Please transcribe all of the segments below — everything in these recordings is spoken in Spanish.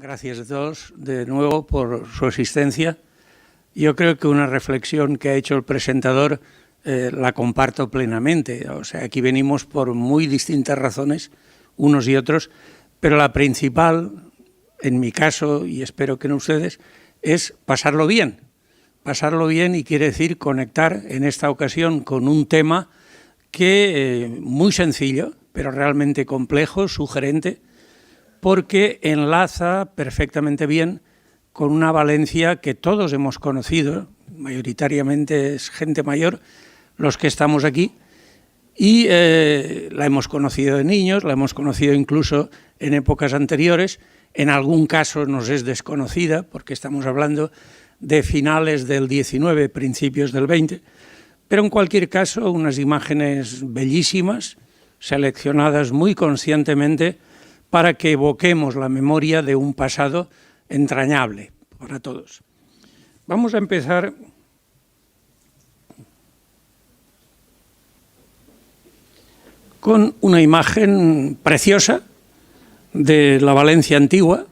Gracias a todos de nuevo por su asistencia. Yo creo que una reflexión que ha hecho el presentador la comparto plenamente. O sea, aquí venimos por muy distintas razones, unos y otros, pero la principal, en mi caso, y espero que en ustedes, es pasarlo bien. Pasarlo bien y quiere decir conectar en esta ocasión con un tema que muy sencillo, pero realmente complejo, sugerente, porque enlaza perfectamente bien con una Valencia que todos hemos conocido, mayoritariamente es gente mayor, los que estamos aquí, y la hemos conocido de niños, la hemos conocido incluso en épocas anteriores, en algún caso nos es desconocida, porque estamos hablando de finales del 19, principios del 20, pero en cualquier caso unas imágenes bellísimas, seleccionadas muy conscientemente para que evoquemos la memoria de un pasado entrañable para todos. Vamos a empezar con una imagen preciosa de la Valencia antigua.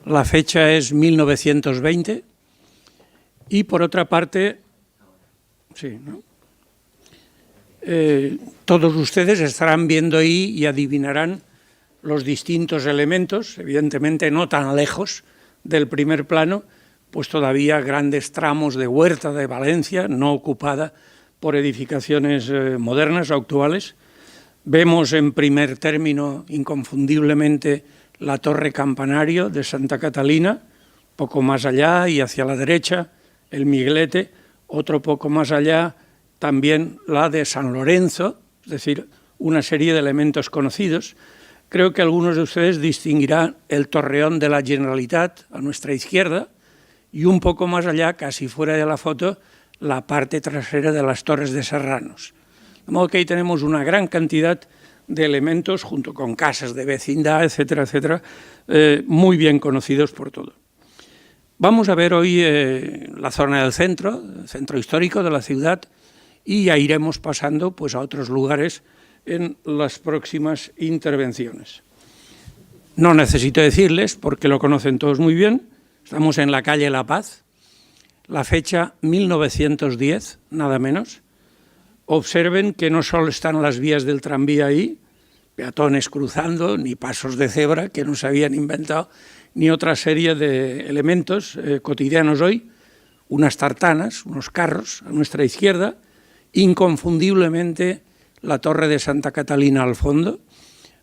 La fecha es 1920 y por otra parte, sí, ¿no? Todos ustedes estarán viendo ahí y adivinarán los distintos elementos, evidentemente no tan lejos del primer plano, pues todavía grandes tramos de huerta de Valencia, no ocupada por edificaciones modernas o actuales. Vemos en primer término, inconfundiblemente, la torre campanario de Santa Catalina, poco más allá y hacia la derecha, el Miguelete, otro poco más allá, también la de San Lorenzo, es decir, una serie de elementos conocidos. Creo que algunos de ustedes distinguirán el Torreón de la Generalitat a nuestra izquierda y un poco más allá, casi fuera de la foto, la parte trasera de las Torres de Serranos. De modo que ahí tenemos una gran cantidad de elementos, junto con casas de vecindad, etcétera, etcétera, muy bien conocidos por todos. Vamos a ver hoy la zona del centro, el centro histórico de la ciudad, y ya iremos pasando pues, a otros lugares en las próximas intervenciones. No necesito decirles, porque lo conocen todos muy bien, estamos en la calle La Paz, la fecha 1910, nada menos. Observen que no solo están las vías del tranvía ahí, peatones cruzando, ni pasos de cebra que no se habían inventado, ni otra serie de elementos cotidianos hoy, unas tartanas, unos carros a nuestra izquierda, inconfundiblemente la torre de Santa Catalina al fondo.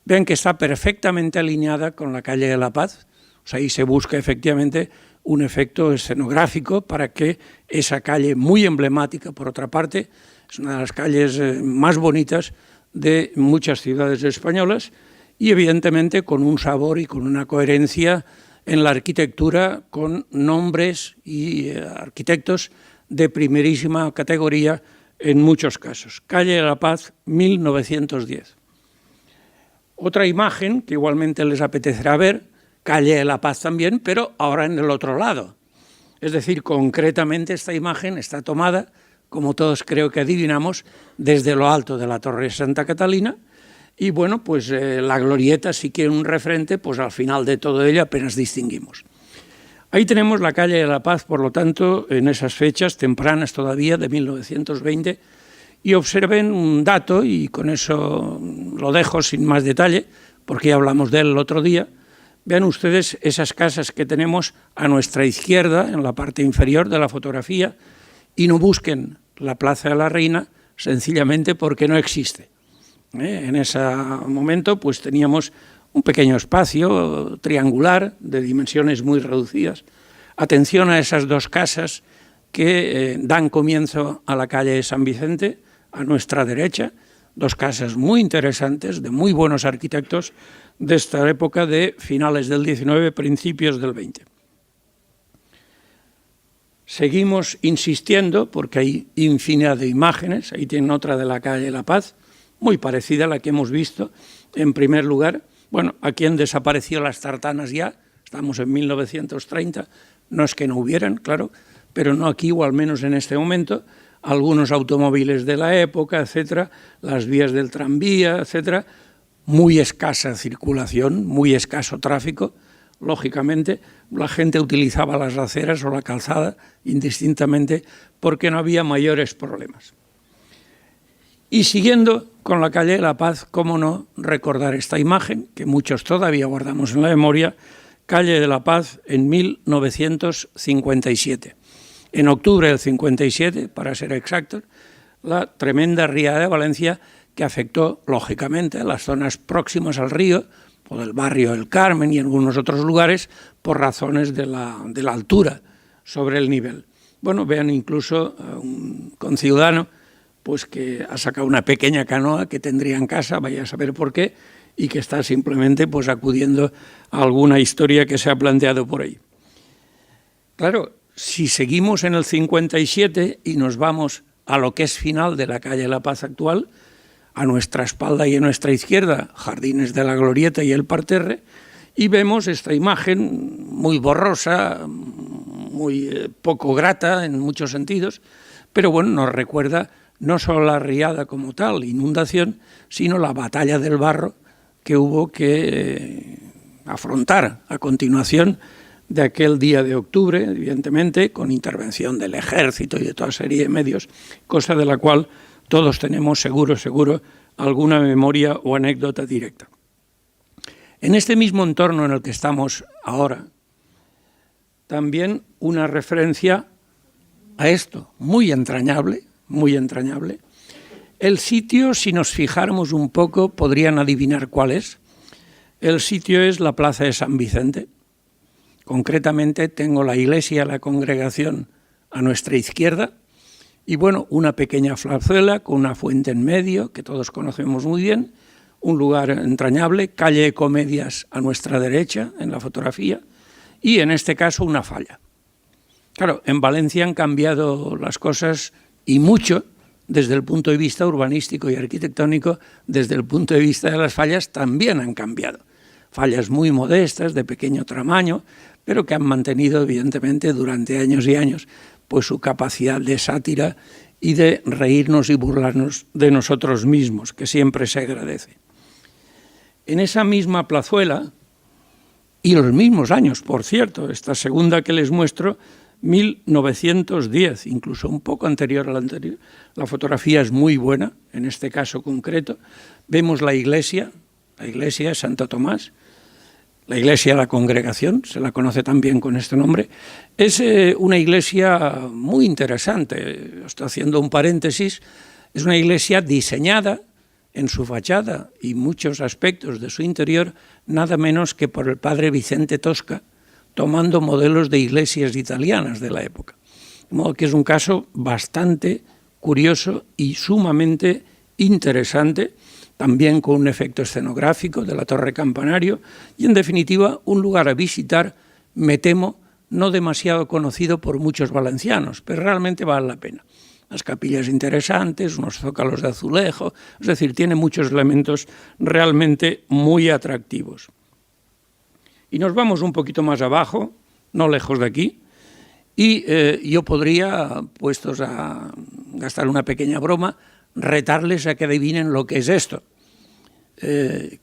Vean que está perfectamente alineada con la calle de La Paz. O sea, ahí se busca efectivamente un efecto escenográfico para que esa calle muy emblemática, por otra parte, es una de las calles más bonitas de muchas ciudades españolas y evidentemente con un sabor y con una coherencia en la arquitectura con nombres y arquitectos de primerísima categoría en muchos casos. Calle de La Paz, 1910. Otra imagen que igualmente les apetecerá ver, Calle de La Paz también, pero ahora en el otro lado. Es decir, concretamente esta imagen está tomada, como todos creo que adivinamos, desde lo alto de la Torre de Santa Catalina, y bueno, pues la glorieta, si quieren un referente, pues al final de todo ello apenas distinguimos. Ahí tenemos la calle de La Paz, por lo tanto, en esas fechas tempranas todavía, de 1920, y observen un dato, y con eso lo dejo sin más detalle, porque ya hablamos de él el otro día. Vean ustedes esas casas que tenemos a nuestra izquierda, en la parte inferior de la fotografía, y no busquen la Plaza de la Reina, sencillamente porque no existe. En ese momento pues teníamos un pequeño espacio triangular de dimensiones muy reducidas. Atención a esas dos casas que dan comienzo a la calle de San Vicente, a nuestra derecha, dos casas muy interesantes, de muy buenos arquitectos de esta época de finales del 19, principios del 20. Seguimos insistiendo, porque hay infinidad de imágenes, ahí tienen otra de la calle La Paz, muy parecida a la que hemos visto en primer lugar. Bueno, aquí han desaparecido las tartanas ya, estamos en 1930, no es que no hubieran, claro, pero no aquí o al menos en este momento, algunos automóviles de la época, etcétera, las vías del tranvía, etcétera, muy escasa circulación, muy escaso tráfico, lógicamente, la gente utilizaba las aceras o la calzada indistintamente porque no había mayores problemas. Y siguiendo con la calle de la Paz, cómo no recordar esta imagen, que muchos todavía guardamos en la memoria, calle de la Paz en 1957. En octubre del 57, para ser exactos, la tremenda riada de Valencia que afectó, lógicamente, a las zonas próximas al río, por el barrio del Carmen y en algunos otros lugares, por razones de la altura sobre el nivel. Bueno, vean incluso a un conciudadano pues que ha sacado una pequeña canoa que tendría en casa, vaya a saber por qué, y que está simplemente pues acudiendo a alguna historia que se ha planteado por ahí. Claro, si seguimos en el 57 y nos vamos a lo que es final de la calle La Paz actual, a nuestra espalda y a nuestra izquierda, Jardines de la Glorieta y el Parterre, y vemos esta imagen muy borrosa, muy poco grata en muchos sentidos, pero bueno, nos recuerda no solo la riada como tal, inundación, sino la batalla del barro que hubo que afrontar a continuación de aquel día de octubre, evidentemente, con intervención del ejército y de toda serie de medios, cosa de la cual todos tenemos seguro alguna memoria o anécdota directa. En este mismo entorno en el que estamos ahora, también una referencia a esto, muy entrañable. El sitio, si nos fijáramos un poco, podrían adivinar cuál es. El sitio es la Plaza de San Vicente. Concretamente tengo la iglesia, la congregación a nuestra izquierda y bueno, una pequeña plazuela con una fuente en medio que todos conocemos muy bien, un lugar entrañable, calle de Comedias a nuestra derecha en la fotografía y en este caso una falla. Claro, en Valencia han cambiado las cosas y mucho desde el punto de vista urbanístico y arquitectónico, desde el punto de vista de las fallas también han cambiado. Fallas muy modestas, de pequeño tamaño, pero que han mantenido evidentemente durante años y años pues su capacidad de sátira y de reírnos y burlarnos de nosotros mismos, que siempre se agradece. En esa misma plazuela, y los mismos años, por cierto, esta segunda que les muestro, 1910, incluso un poco anterior a la anterior. La fotografía es muy buena, en este caso concreto. Vemos la iglesia de Santo Tomás, la iglesia de la Congregación, se la conoce también con este nombre. Es una iglesia muy interesante, estoy haciendo un paréntesis, es una iglesia diseñada en su fachada y muchos aspectos de su interior, nada menos que por el padre Vicente Tosca, tomando modelos de iglesias italianas de la época. De modo que es un caso bastante curioso y sumamente interesante, también con un efecto escenográfico de la torre campanario y, en definitiva, un lugar a visitar, me temo, no demasiado conocido por muchos valencianos, pero realmente vale la pena. Las capillas interesantes, unos zócalos de azulejo, es decir, tiene muchos elementos realmente muy atractivos. Y nos vamos un poquito más abajo, no lejos de aquí, y yo podría, puestos a gastar una pequeña broma, retarles a que adivinen lo que es esto.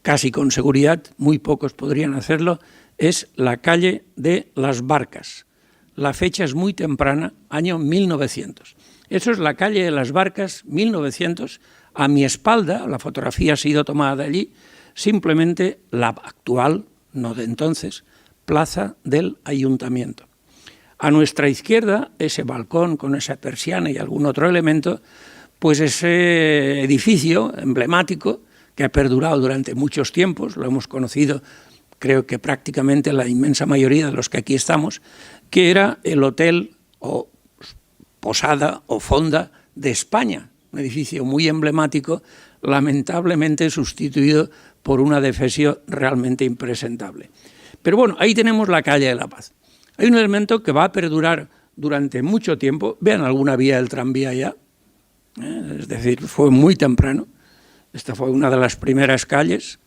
Casi con seguridad, muy pocos podrían hacerlo, es la calle de las Barcas. La fecha es muy temprana, año 1900. Eso es la calle de las Barcas, 1900. A mi espalda, la fotografía ha sido tomada de allí, simplemente la actual, no de entonces, plaza del Ayuntamiento. A nuestra izquierda, ese balcón con esa persiana y algún otro elemento, pues ese edificio emblemático que ha perdurado durante muchos tiempos, lo hemos conocido creo que prácticamente la inmensa mayoría de los que aquí estamos, que era el hotel o posada o fonda de España, un edificio muy emblemático, lamentablemente sustituido por una defesio realmente impresentable. Pero bueno, ahí tenemos la calle de la Paz. Hay un elemento que va a perdurar durante mucho tiempo. Vean alguna vía del tranvía ya, es decir, fue muy temprano. Esta fue una de las primeras calles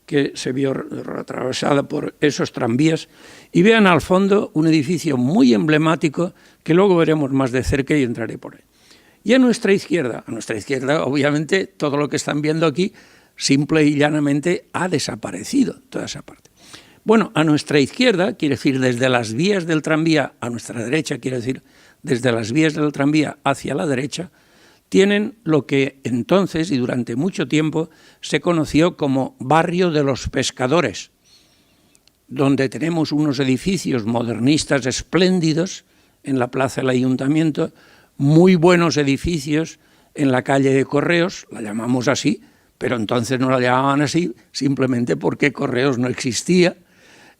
que se vio atravesada por esos tranvías. Y vean al fondo un edificio muy emblemático que luego veremos más de cerca y entraré por ahí. Y a nuestra izquierda, obviamente, todo lo que están viendo aquí, simple y llanamente ha desaparecido toda esa parte. Bueno, a nuestra izquierda, quiere decir desde las vías del tranvía, a nuestra derecha, quiere decir desde las vías del tranvía hacia la derecha, tienen lo que entonces y durante mucho tiempo se conoció como Barrio de los Pescadores, donde tenemos unos edificios modernistas espléndidos en la plaza del Ayuntamiento, muy buenos edificios en la calle de Correos, la llamamos así, pero entonces no la llamaban así simplemente porque Correos no existía.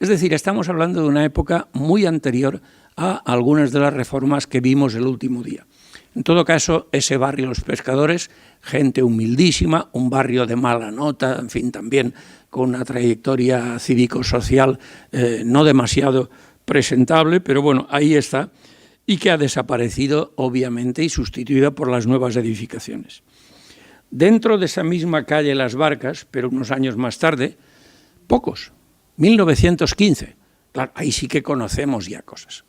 Es decir, estamos hablando de una época muy anterior a algunas de las reformas que vimos el último día. En todo caso, ese barrio Los Pescadores, gente humildísima, un barrio de mala nota, en fin, también con una trayectoria cívico-social no demasiado presentable, pero bueno, ahí está, y que ha desaparecido, obviamente, y sustituida por las nuevas edificaciones. Dentro de esa misma calle Las Barcas, pero unos años más tarde, pocos, 1915, claro, ahí sí que conocemos ya cosas.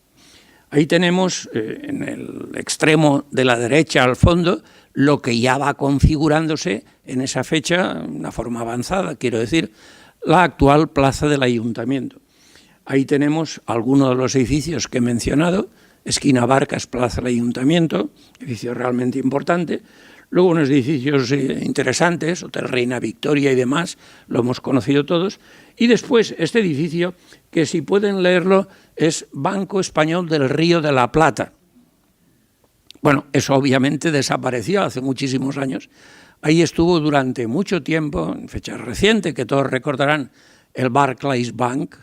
Ahí tenemos en el extremo de la derecha al fondo lo que ya va configurándose en esa fecha, una forma avanzada, quiero decir, la actual plaza del Ayuntamiento. Ahí tenemos algunos de los edificios que he mencionado, esquina Barcas, plaza del Ayuntamiento, edificio realmente importante. Luego unos edificios interesantes, Hotel Reina Victoria y demás, lo hemos conocido todos. Y después este edificio, que si pueden leerlo, es Banco Español del Río de la Plata. Bueno, eso obviamente desapareció hace muchísimos años. Ahí estuvo durante mucho tiempo, en fecha reciente, que todos recordarán, el Barclays Bank,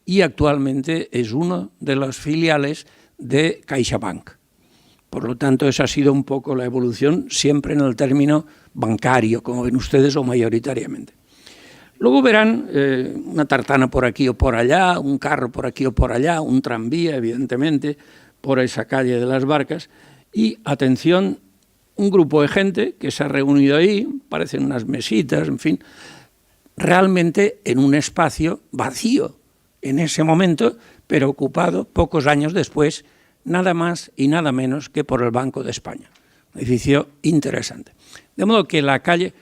y actualmente es uno de las filiales de CaixaBank. Por lo tanto, esa ha sido un poco la evolución, siempre en el término bancario, como ven ustedes, o mayoritariamente. Luego verán una tartana por aquí o por allá, un carro por aquí o por allá, un tranvía, evidentemente, por esa calle de Las Barcas. Y, atención, un grupo de gente que se ha reunido ahí, parecen unas mesitas, en fin, realmente en un espacio vacío en ese momento, pero ocupado pocos años después, nada más y nada menos que por el Banco de España. Un edificio interesante. De modo que la calle,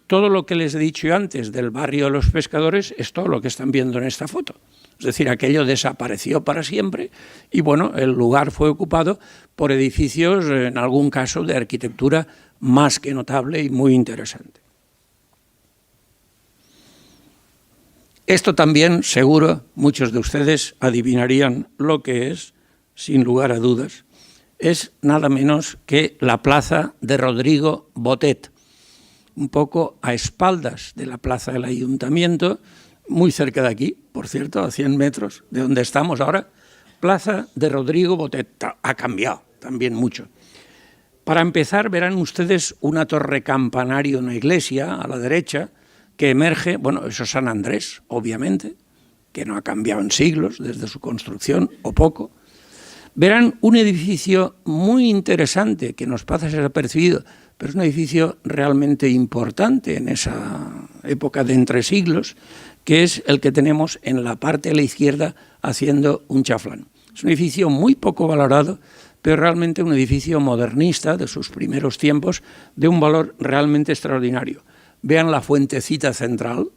todo lo que les he dicho yo antes del barrio de Los Pescadores es todo lo que están viendo en esta foto. Es decir, aquello desapareció para siempre y bueno, el lugar fue ocupado por edificios, en algún caso, de arquitectura más que notable y muy interesante. Esto también, seguro, muchos de ustedes adivinarían lo que es, sin lugar a dudas, es nada menos que la plaza de Rodrigo Botet, un poco a espaldas de la plaza del Ayuntamiento, muy cerca de aquí, por cierto, a 100 metros de donde estamos ahora, plaza de Rodrigo Botet. Ha cambiado también mucho. Para empezar, verán ustedes una torre campanario, una iglesia a la derecha, que emerge, bueno, eso es San Andrés, obviamente, que no ha cambiado en siglos desde su construcción, o poco. Verán un edificio muy interesante que nos pasa desapercibido, pero es un edificio realmente importante en esa época de entre siglos, que es el que tenemos en la parte de la izquierda haciendo un chaflán. Es un edificio muy poco valorado, pero realmente un edificio modernista de sus primeros tiempos, de un valor realmente extraordinario. Vean la fuentecita central,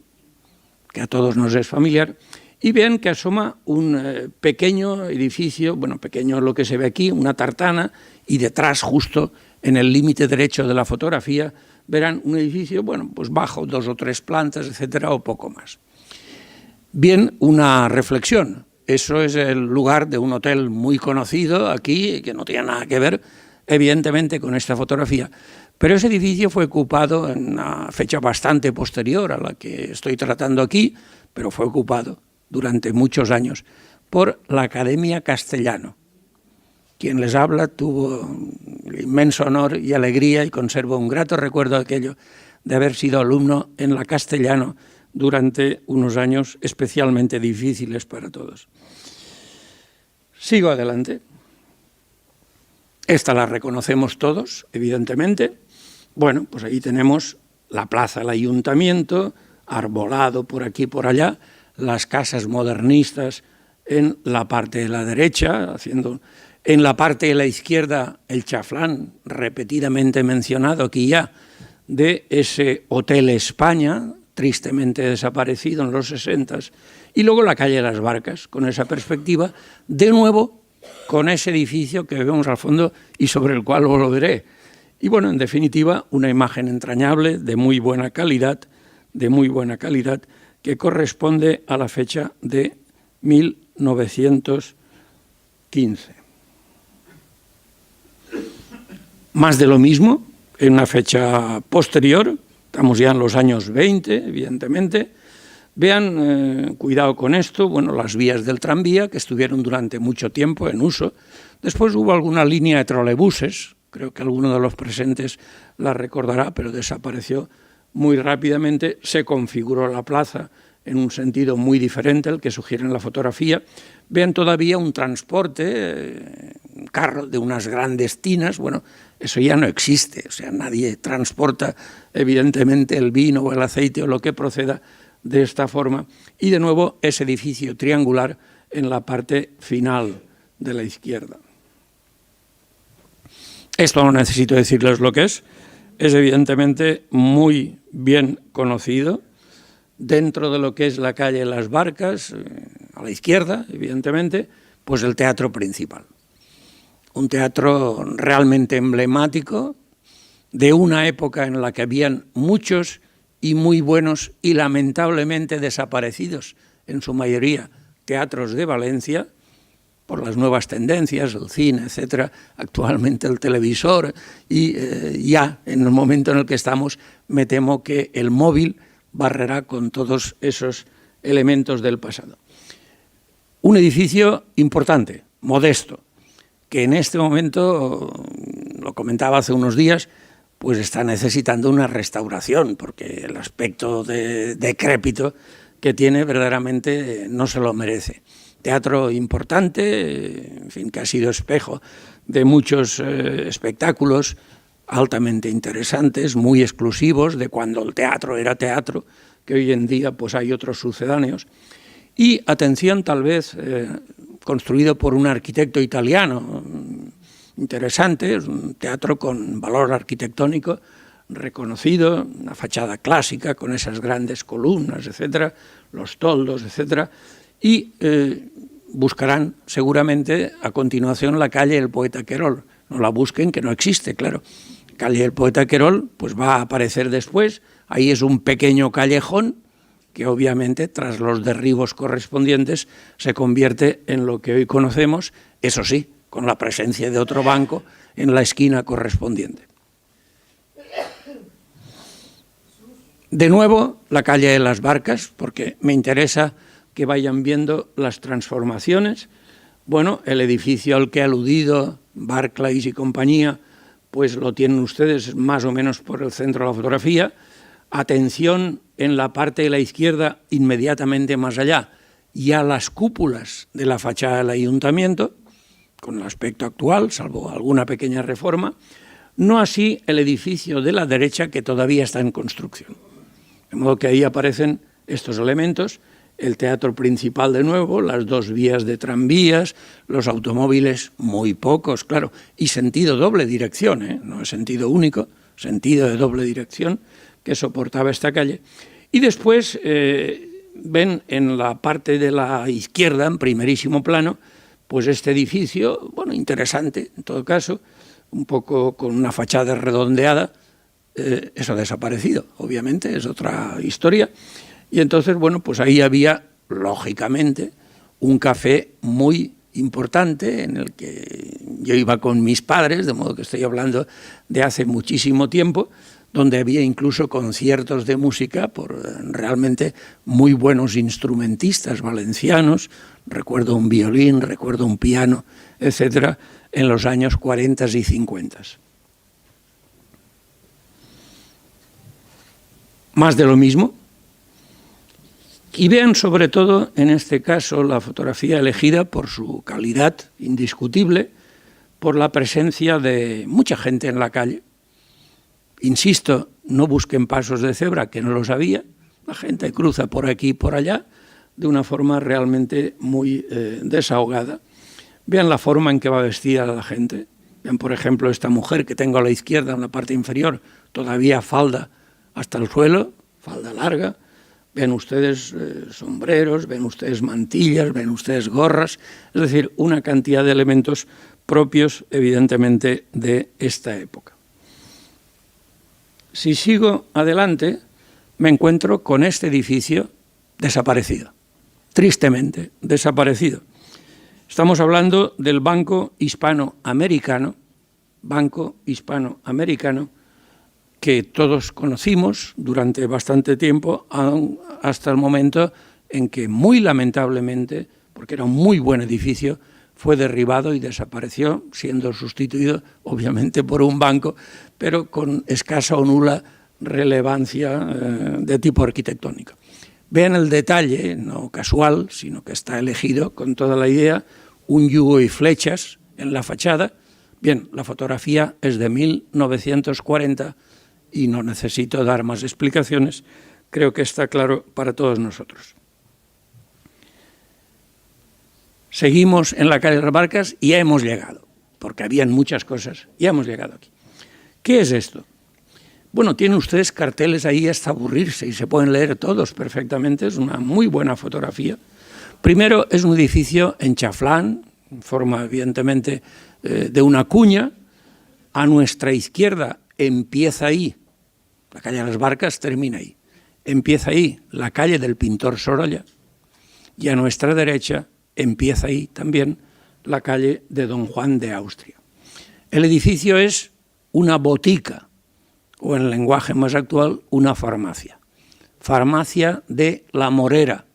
que a todos nos es familiar, y vean que asoma un pequeño edificio, bueno, pequeño es lo que se ve aquí, una tartana, y detrás, justo en el límite derecho de la fotografía, verán un edificio, bueno, pues bajo, 2 o 3 plantas, etcétera, o poco más. Bien, una reflexión. Eso es el lugar de un hotel muy conocido aquí, que no tiene nada que ver, evidentemente, con esta fotografía. Pero ese edificio fue ocupado en una fecha bastante posterior a la que estoy tratando aquí, pero fue ocupado durante muchos años por la Academia Castellano. Quien les habla tuvo el inmenso honor y alegría y conservo un grato recuerdo de aquello de haber sido alumno en la Castellano durante unos años especialmente difíciles para todos. Sigo adelante. Esta la reconocemos todos, evidentemente. Bueno, pues ahí tenemos la plaza del Ayuntamiento, arbolado por aquí y por allá, las casas modernistas en la parte de la derecha, haciendo en la parte de la izquierda el chaflán, repetidamente mencionado aquí ya, de ese Hotel España, tristemente desaparecido en los 60s, y luego la calle de las Barcas, con esa perspectiva, de nuevo con ese edificio que vemos al fondo y sobre el cual volveré. Y bueno, en definitiva, una imagen entrañable, de muy buena calidad, que corresponde a la fecha de 1915. Más de lo mismo, en una fecha posterior, estamos ya en los años 20, evidentemente. Vean, cuidado con esto, bueno, las vías del tranvía, que estuvieron durante mucho tiempo en uso. Después hubo alguna línea de trolebuses, creo que alguno de los presentes la recordará, pero desapareció muy rápidamente. Se configuró la plaza en un sentido muy diferente al que sugiere en la fotografía. Vean todavía un transporte, un carro de unas grandes tinas. Bueno, eso ya no existe, o sea, nadie transporta evidentemente el vino o el aceite o lo que proceda de esta forma. Y de nuevo ese edificio triangular en la parte final de la izquierda. Esto no necesito decirles lo que es evidentemente muy bien conocido dentro de lo que es la calle Las Barcas, a la izquierda, evidentemente, pues el teatro principal. Un teatro realmente emblemático de una época en la que habían muchos y muy buenos y lamentablemente desaparecidos, en su mayoría, teatros de Valencia, por las nuevas tendencias, el cine, etcétera, actualmente el televisor, y ya en el momento en el que estamos me temo que el móvil barrerá con todos esos elementos del pasado. Un edificio importante, modesto, que en este momento, lo comentaba hace unos días, pues está necesitando una restauración, porque el aspecto decrépito que tiene verdaderamente no se lo merece. Teatro importante, en fin, que ha sido espejo de muchos espectáculos altamente interesantes, muy exclusivos, de cuando el teatro era teatro, que hoy en día pues hay otros sucedáneos. Y, atención, tal vez construido por un arquitecto italiano interesante, es un teatro con valor arquitectónico reconocido, una fachada clásica con esas grandes columnas, etcétera, los toldos, etcétera, y buscarán seguramente a continuación la calle del Poeta Querol. No la busquen, que no existe, claro. Calle del Poeta Querol pues va a aparecer después. Ahí es un pequeño callejón que obviamente tras los derribos correspondientes se convierte en lo que hoy conocemos, eso sí, con la presencia de otro banco en la esquina correspondiente. De nuevo, la calle de las Barcas, porque me interesa que vayan viendo las transformaciones. Bueno, el edificio al que he aludido, Barclays y compañía, pues lo tienen ustedes más o menos por el centro de la fotografía. Atención en la parte de la izquierda, inmediatamente más allá, ya las cúpulas de la fachada del ayuntamiento, con el aspecto actual, salvo alguna pequeña reforma, no así el edificio de la derecha, que todavía está en construcción. De modo que ahí aparecen estos elementos, el teatro principal de nuevo, las dos vías de tranvías, los automóviles muy pocos, claro, y sentido doble dirección, no es sentido único, sentido de doble dirección que soportaba esta calle. Y después ven en la parte de la izquierda, en primerísimo plano, pues este edificio, bueno, interesante en todo caso, un poco con una fachada redondeada, eso ha desaparecido, obviamente, es otra historia. Y entonces, bueno, pues ahí había, lógicamente, un café muy importante en el que yo iba con mis padres, de modo que estoy hablando de hace muchísimo tiempo, donde había incluso conciertos de música por realmente muy buenos instrumentistas valencianos, recuerdo un violín, recuerdo un piano, etcétera, en los años 40 y 50. Más de lo mismo. Y vean sobre todo, en este caso, la fotografía elegida por su calidad indiscutible, por la presencia de mucha gente en la calle. Insisto, no busquen pasos de cebra, que no los había. La gente cruza por aquí y por allá de una forma realmente muy desahogada. Vean la forma en que va vestida la gente. Vean, por ejemplo, esta mujer que tengo a la izquierda, en la parte inferior, todavía falda hasta el suelo, falda larga. Ven ustedes sombreros, ven ustedes mantillas, ven ustedes gorras, es decir, una cantidad de elementos propios, evidentemente, de esta época. Si sigo adelante, me encuentro con este edificio desaparecido, tristemente desaparecido. Estamos hablando del Banco Hispanoamericano, que todos conocimos durante bastante tiempo, hasta el momento en que muy lamentablemente, porque era un muy buen edificio, fue derribado y desapareció, siendo sustituido obviamente por un banco, pero con escasa o nula relevancia de tipo arquitectónico. Vean el detalle, no casual, sino que está elegido con toda la idea, un yugo y flechas en la fachada. Bien, la fotografía es de 1940 y no necesito dar más explicaciones, creo que está claro para todos nosotros. Seguimos en la calle de las Barcas y ya hemos llegado, porque habían muchas cosas, ya hemos llegado aquí. ¿Qué es esto? Bueno, tienen ustedes carteles ahí hasta aburrirse y se pueden leer todos perfectamente, es una muy buena fotografía. Primero, es un edificio en chaflán, en forma evidentemente de una cuña. A nuestra izquierda empieza ahí, la calle de las Barcas termina ahí, empieza ahí la calle del pintor Sorolla y a nuestra derecha empieza ahí también la calle de Don Juan de Austria. El edificio es una botica, o en el lenguaje más actual, una farmacia. Farmacia de La Morera,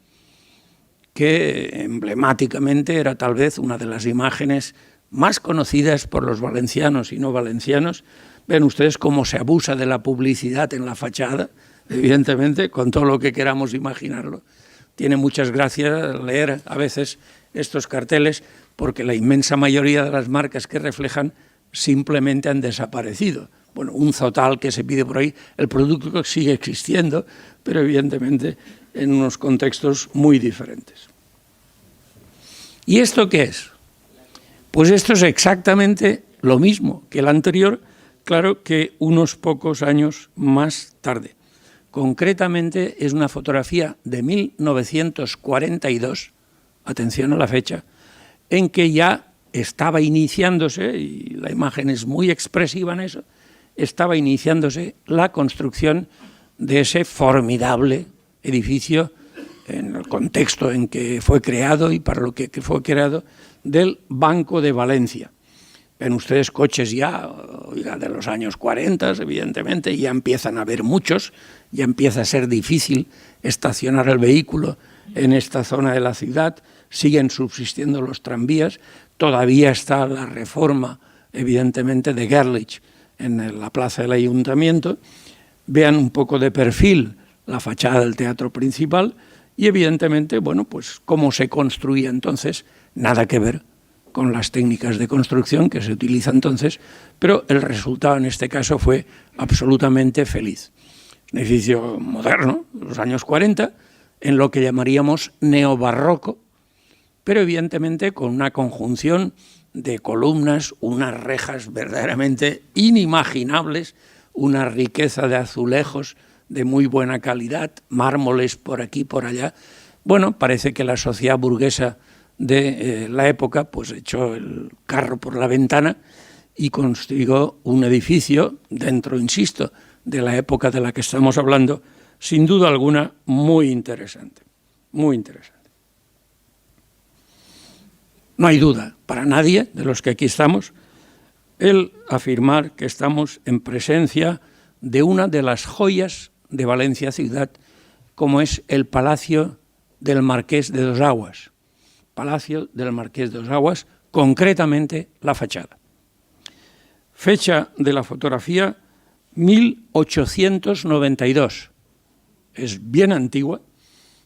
que emblemáticamente era tal vez una de las imágenes más conocidas por los valencianos y no valencianos. Ven ustedes cómo se abusa de la publicidad en la fachada, evidentemente, con todo lo que queramos imaginarlo. Tiene muchas gracias leer a veces estos carteles porque la inmensa mayoría de las marcas que reflejan simplemente han desaparecido. Bueno, un Zotal que se pide por ahí, el producto sigue existiendo, pero evidentemente en unos contextos muy diferentes. ¿Y esto qué es? Pues esto es exactamente lo mismo que el anterior, claro que unos pocos años más tarde. Concretamente es una fotografía de 1942, atención a la fecha, en que ya estaba iniciándose, y la imagen es muy expresiva en eso, estaba iniciándose la construcción de ese formidable edificio en el contexto en que fue creado y para lo que fue creado, del Banco de Valencia. Ven ustedes coches ya de los años 40, evidentemente, ya empiezan a haber muchos, ya empieza a ser difícil estacionar el vehículo en esta zona de la ciudad, siguen subsistiendo los tranvías, todavía está la reforma, evidentemente, de Gerlich en la plaza del Ayuntamiento. Vean un poco de perfil la fachada del teatro principal y, evidentemente, bueno, pues cómo se construía entonces, nada que ver con las técnicas de construcción que se utilizan entonces, pero el resultado en este caso fue absolutamente feliz. Un edificio moderno, de los años 40, en lo que llamaríamos neobarroco, pero evidentemente con una conjunción de columnas, unas rejas verdaderamente inimaginables, una riqueza de azulejos de muy buena calidad, mármoles por aquí, por allá. Bueno, parece que la sociedad burguesa de la época pues echó el carro por la ventana y construyó un edificio dentro, insisto, de la época de la que estamos hablando, sin duda alguna muy interesante, muy interesante. No hay duda para nadie de los que aquí estamos el afirmar que estamos en presencia de una de las joyas de Valencia ciudad, como es el Palacio del Marqués de Dos Aguas. Palacio del Marqués de Dos Aguas, concretamente la fachada. Fecha de la fotografía 1892. Es bien antigua,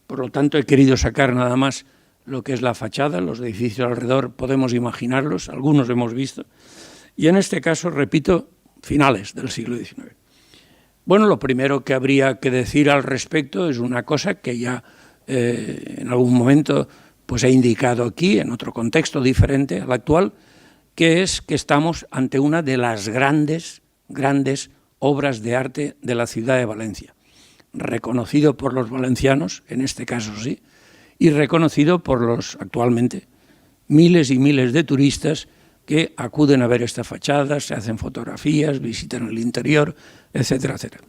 por lo tanto he querido sacar nada más lo que es la fachada, los edificios alrededor podemos imaginarlos, algunos hemos visto, y en este caso, repito, finales del siglo XIX. Bueno, lo primero que habría que decir al respecto es una cosa que ya en algún momento pues he indicado aquí, en otro contexto diferente al actual, que es que estamos ante una de las grandes obras de arte de la ciudad de Valencia. reconocido por los valencianos, en este caso sí, y reconocido por los, actualmente, miles y miles de turistas que acuden a ver esta fachada, se hacen fotografías, visitan el interior, etcétera, etcétera.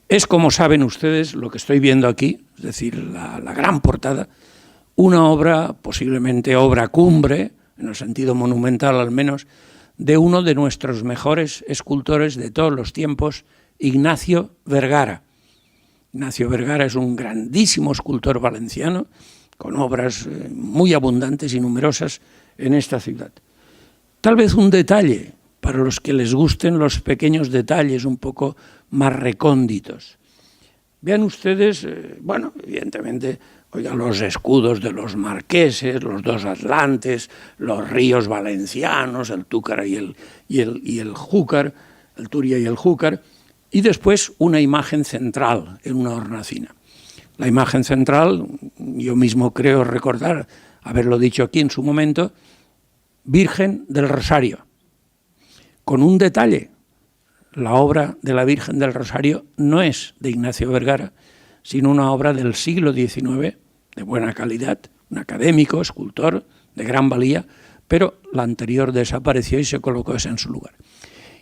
Es, como saben ustedes, lo que estoy viendo aquí, es decir, la gran portada, una obra, posiblemente obra cumbre, en el sentido monumental al menos, de uno de nuestros mejores escultores de todos los tiempos, Ignacio Vergara. Ignacio Vergara es un grandísimo escultor valenciano, con obras muy abundantes y numerosas en esta ciudad. Tal vez un detalle, para los que les gusten los pequeños detalles un poco más recónditos. Vean ustedes, bueno, evidentemente, oigan, los escudos de los marqueses, los dos atlantes, los ríos valencianos, el Túcar y el Júcar, el Turia y el Júcar, y después una imagen central en una hornacina. La imagen central, yo mismo creo recordar haberlo dicho aquí en su momento, Virgen del Rosario. Con un detalle, la obra de la Virgen del Rosario no es de Ignacio Vergara, sino una obra del siglo XIX, de buena calidad, un académico, escultor, de gran valía, pero la anterior desapareció y se colocó esa en su lugar.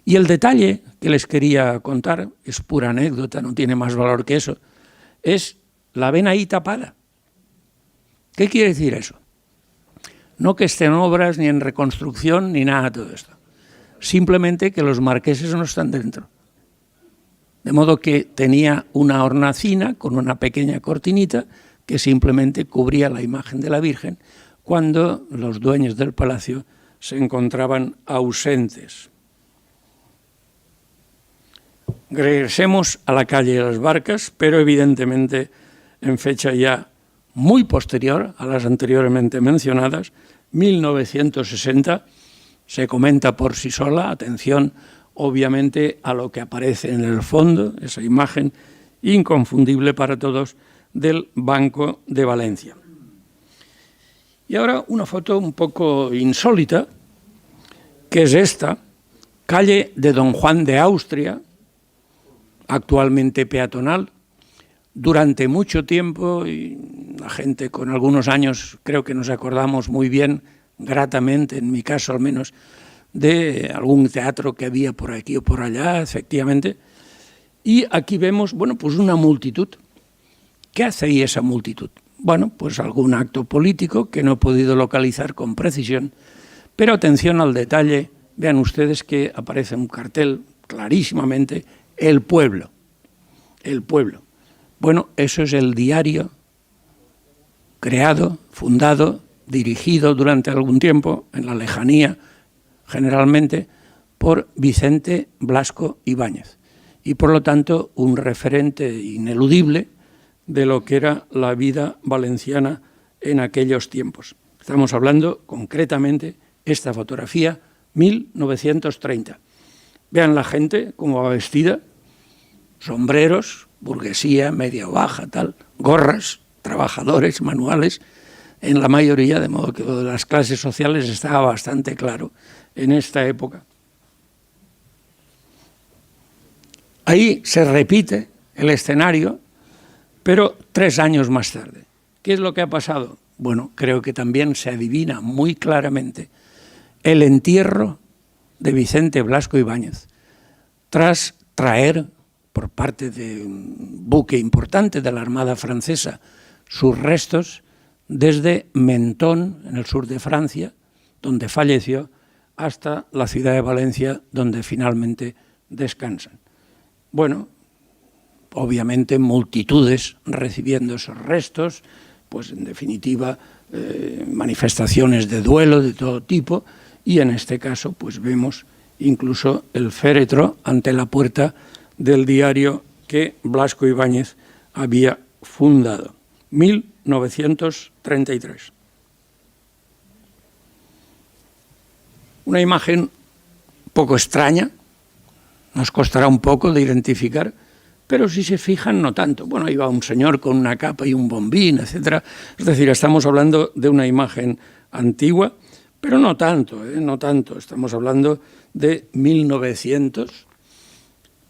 Y el detalle que les quería contar, es pura anécdota, no tiene más valor que eso, es la ven ahí tapada. ¿Qué quiere decir eso? No que estén obras ni en reconstrucción ni nada de todo esto. Simplemente que los marqueses no están dentro. De modo que tenía una hornacina con una pequeña cortinita que simplemente cubría la imagen de la Virgen cuando los dueños del palacio se encontraban ausentes. Regresemos a la calle de las Barcas, pero evidentemente en fecha ya muy posterior a las anteriormente mencionadas, 1960, se comenta por sí sola, atención obviamente a lo que aparece en el fondo, esa imagen inconfundible para todos del Banco de Valencia. Y ahora una foto un poco insólita, que es esta, calle de Don Juan de Austria, actualmente peatonal. Durante mucho tiempo, y la gente con algunos años creo que nos acordamos muy bien, gratamente, en mi caso al menos, de algún teatro que había por aquí o por allá, efectivamente. Y aquí vemos, bueno, pues una multitud. ¿Qué hace ahí esa multitud? Bueno, pues algún acto político que no he podido localizar con precisión, pero atención al detalle, vean ustedes que aparece un cartel clarísimamente, El Pueblo, El Pueblo. Bueno, eso es el diario creado, fundado, dirigido durante algún tiempo, en la lejanía, generalmente, por Vicente Blasco Ibáñez. Y por lo tanto, un referente ineludible de lo que era la vida valenciana en aquellos tiempos. Estamos hablando, concretamente, esta fotografía, 1930. Vean la gente cómo va vestida, sombreros, burguesía, media o baja, tal, gorras, trabajadores, manuales, en la mayoría, de modo que lo de las clases sociales estaba bastante claro en esta época. Ahí se repite el escenario, pero 3 años más tarde. ¿Qué es lo que ha pasado? Bueno, creo que también se adivina muy claramente el entierro de Vicente Blasco Ibáñez, tras traer por parte de un buque importante de la Armada francesa sus restos desde Mentón, en el sur de Francia, donde falleció, hasta la ciudad de Valencia, donde finalmente descansan. Bueno, obviamente multitudes recibiendo esos restos, pues en definitiva manifestaciones de duelo de todo tipo, y en este caso pues vemos incluso el féretro ante la puerta del diario que Blasco Ibáñez había fundado, 1933. Una imagen poco extraña, nos costará un poco de identificar, pero si se fijan no tanto. Bueno, iba un señor con una capa y un bombín, etcétera. Es decir, estamos hablando de una imagen antigua, pero no tanto, no tanto. Estamos hablando de 1900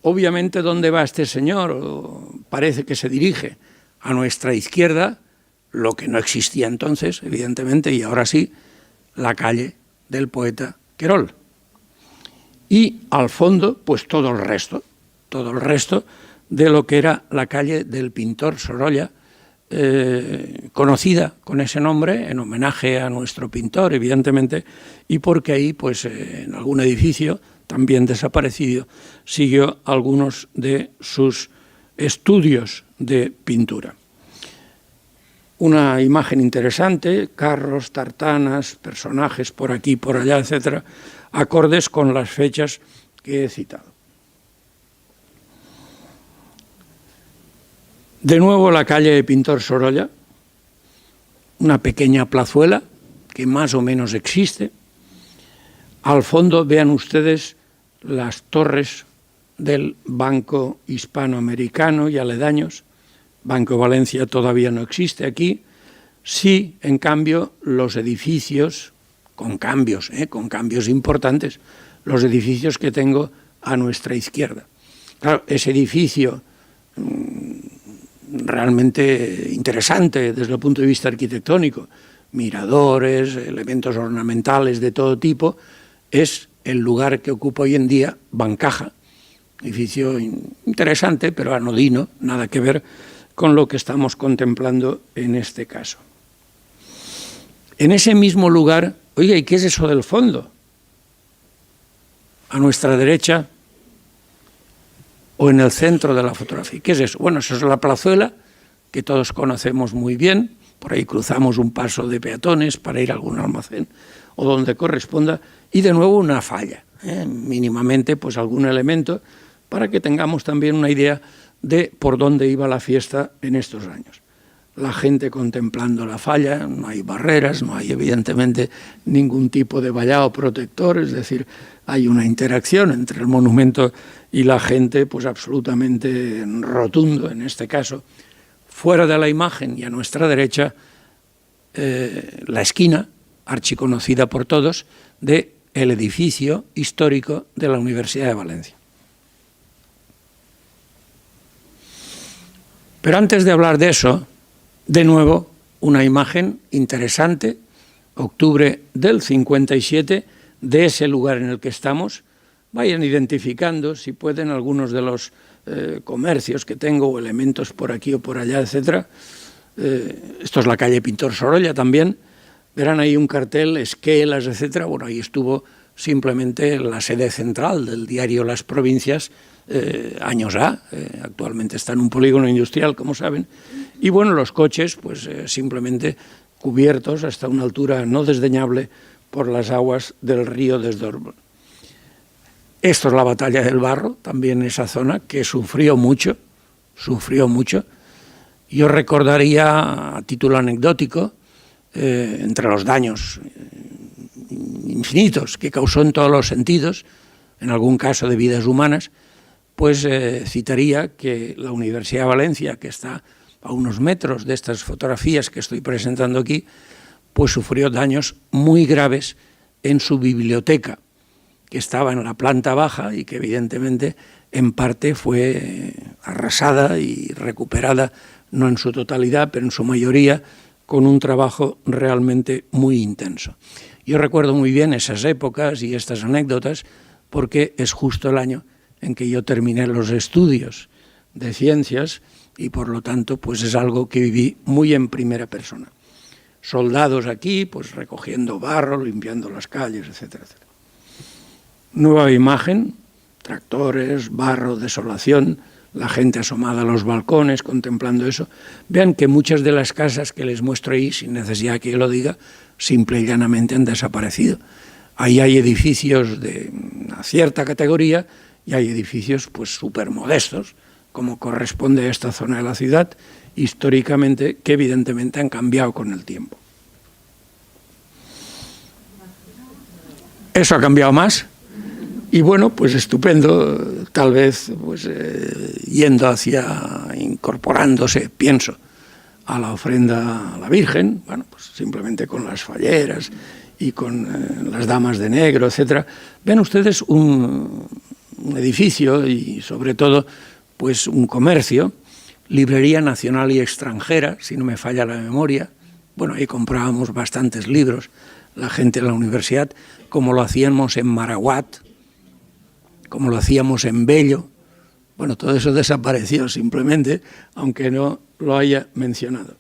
Obviamente, ¿dónde va este señor? Parece que se dirige a nuestra izquierda, lo que no existía entonces, evidentemente, y ahora sí, la calle del poeta Querol. Y al fondo, pues todo el resto de lo que era la calle del pintor Sorolla, conocida con ese nombre, en homenaje a nuestro pintor, evidentemente, y porque ahí, pues en algún edificio, también desaparecido, siguió algunos de sus estudios de pintura. Una imagen interesante, carros, tartanas, personajes por aquí, por allá, etcétera, acordes con las fechas que he citado. De nuevo la calle de Pintor Sorolla, una pequeña plazuela que más o menos existe. Al fondo vean ustedes las torres del Banco Hispanoamericano y aledaños. Banco Valencia todavía no existe aquí. Sí, en cambio, los edificios, con cambios importantes, los edificios que tengo a nuestra izquierda. Claro, ese edificio realmente interesante desde el punto de vista arquitectónico, miradores, elementos ornamentales de todo tipo, es el lugar que ocupa hoy en día Bancaja, edificio interesante, pero anodino, nada que ver con lo que estamos contemplando en este caso. En ese mismo lugar, oiga, ¿y qué es eso del fondo? A nuestra derecha o en el centro de la fotografía. ¿Qué es eso? Bueno, eso es la plazuela, que todos conocemos muy bien, por ahí cruzamos un paso de peatones para ir a algún almacén o donde corresponda, y de nuevo una falla, mínimamente pues algún elemento para que tengamos también una idea de por dónde iba la fiesta en estos años. La gente contemplando la falla, no hay barreras, no hay evidentemente ningún tipo de vallado protector, es decir, hay una interacción entre el monumento y la gente, pues absolutamente rotundo en este caso. Fuera de la imagen y a nuestra derecha, la esquina, archiconocida por todos, del edificio histórico de la Universidad de Valencia. Pero antes de hablar de eso, de nuevo, una imagen interesante, octubre del 57, de ese lugar en el que estamos. Vayan identificando, si pueden, algunos de los comercios que tengo o elementos por aquí o por allá, etc. Esto es la calle Pintor Sorolla también. Verán ahí un cartel, esquelas, etc. Bueno, ahí estuvo simplemente la sede central del diario Las Provincias, años A, actualmente está en un polígono industrial, como saben, y bueno, los coches pues simplemente cubiertos hasta una altura no desdeñable por las aguas del río Desdorbe. Esto es la batalla del Barro, también esa zona que sufrió mucho. Yo recordaría a título anecdótico, entre los daños infinitos que causó en todos los sentidos, en algún caso de vidas humanas, pues citaría que la Universidad de Valencia, que está a unos metros de estas fotografías que estoy presentando aquí, pues sufrió daños muy graves en su biblioteca, que estaba en la planta baja y que evidentemente en parte fue arrasada y recuperada, no en su totalidad, pero en su mayoría, con un trabajo realmente muy intenso. Yo recuerdo muy bien esas épocas y estas anécdotas porque es justo el año en que yo terminé los estudios de ciencias y por lo tanto pues es algo que viví muy en primera persona. Soldados aquí pues recogiendo barro, limpiando las calles, etcétera, etcétera. Nueva imagen, tractores, barro, desolación, la gente asomada a los balcones contemplando eso. Vean que muchas de las casas que les muestro ahí, sin necesidad que yo lo diga, simple y llanamente han desaparecido. Ahí hay edificios de una cierta categoría y hay edificios pues súper modestos, como corresponde a esta zona de la ciudad, históricamente, que evidentemente han cambiado con el tiempo. ¿Eso ha cambiado más? Y bueno, pues estupendo, tal vez pues, yendo hacia, incorporándose, pienso, a la ofrenda a la Virgen, bueno, pues simplemente con las falleras y con las damas de negro, etcétera. Ven ustedes un un edificio y sobre todo pues un comercio, Librería Nacional y Extranjera, si no me falla la memoria. Bueno, ahí comprábamos bastantes libros, la gente de la universidad, como lo hacíamos en Maraguat, como lo hacíamos en Bello. Bueno, todo eso desapareció simplemente, aunque no lo haya mencionado.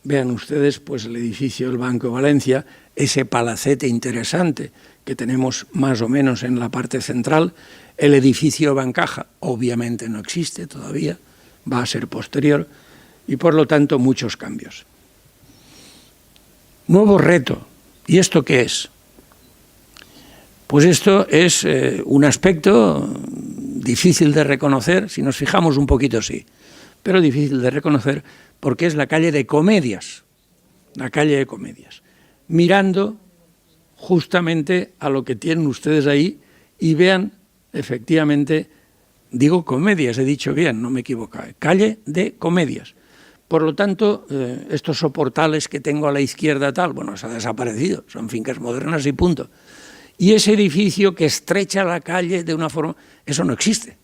Vean ustedes pues el edificio del Banco de Valencia, ese palacete interesante que tenemos más o menos en la parte central. El edificio Bancaja obviamente no existe todavía, va a ser posterior y por lo tanto muchos cambios. Nuevo reto. ¿Y esto qué es? Pues esto es un aspecto difícil de reconocer, si nos fijamos un poquito sí, pero difícil de reconocer porque es la calle de Comedias, mirando justamente a lo que tienen ustedes ahí y vean efectivamente, digo Comedias, he dicho bien, no me equivoco, calle de Comedias. Por lo tanto, estos soportales que tengo a la izquierda tal, bueno, se ha desaparecido, son fincas modernas y punto. Y ese edificio que estrecha la calle de una forma, eso no existe.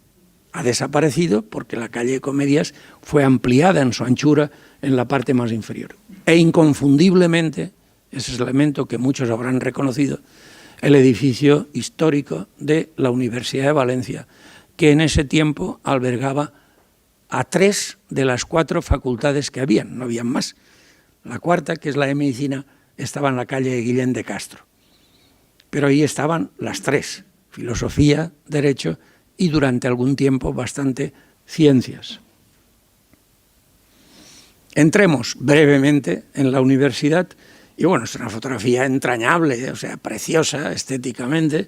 Ha desaparecido porque la calle de Comedias fue ampliada en su anchura en la parte más inferior. E inconfundiblemente, ese es el elemento que muchos habrán reconocido, el edificio histórico de la Universidad de Valencia, que en ese tiempo albergaba a 3 de las 4 facultades que habían, no habían más. La cuarta, que es la de Medicina, estaba en la calle de Guillén de Castro. Pero ahí estaban las 3, Filosofía, Derecho y durante algún tiempo bastante Ciencias. Entremos brevemente en la universidad y bueno, es una fotografía entrañable, o sea, preciosa estéticamente,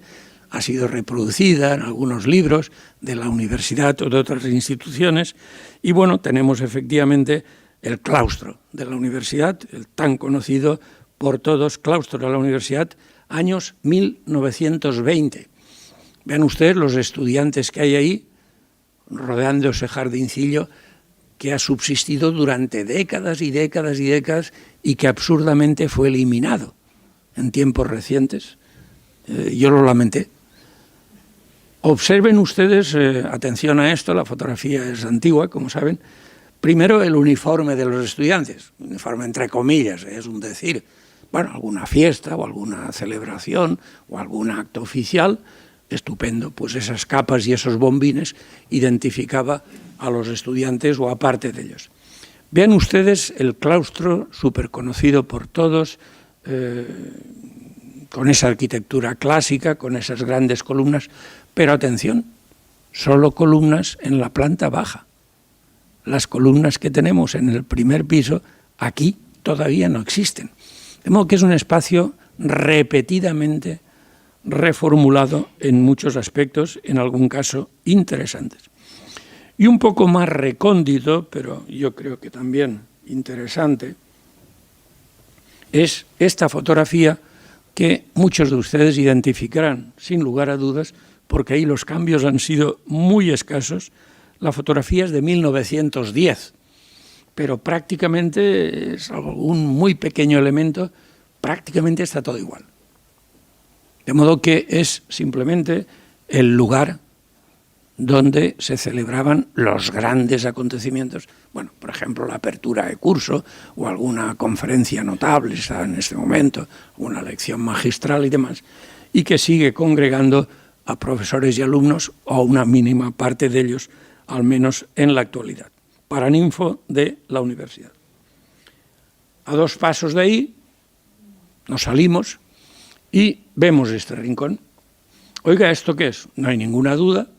ha sido reproducida en algunos libros de la universidad o de otras instituciones y bueno, tenemos efectivamente el claustro de la universidad, el tan conocido por todos, claustro de la universidad, años 1920. Vean ustedes los estudiantes que hay ahí, rodeando ese jardincillo que ha subsistido durante décadas y décadas y décadas y que absurdamente fue eliminado en tiempos recientes. Yo lo lamenté. Observen ustedes, atención a esto, la fotografía es antigua, como saben. Primero, el uniforme de los estudiantes, uniforme entre comillas, es un decir, bueno, alguna fiesta o alguna celebración o algún acto oficial, estupendo, pues esas capas y esos bombines identificaba a los estudiantes o a parte de ellos. Vean ustedes el claustro, súper conocido por todos, con esa arquitectura clásica, con esas grandes columnas, pero atención, solo columnas en la planta baja. Las columnas que tenemos en el primer piso, aquí todavía no existen. De modo que es un espacio repetidamente reformulado en muchos aspectos, en algún caso interesantes. Y un poco más recóndito, pero yo creo que también interesante, es esta fotografía que muchos de ustedes identificarán, sin lugar a dudas, porque ahí los cambios han sido muy escasos. La fotografía es de 1910, pero prácticamente es un muy pequeño elemento, prácticamente está todo igual. De modo que es simplemente el lugar donde se celebraban los grandes acontecimientos, bueno, por ejemplo, la apertura de curso o alguna conferencia notable en este momento, una lección magistral y demás, y que sigue congregando a profesores y alumnos, o una mínima parte de ellos, al menos en la actualidad. Paraninfo de la universidad. A 2 pasos de ahí nos salimos y vemos este rincón. Oiga, ¿esto qué es? No hay ninguna duda,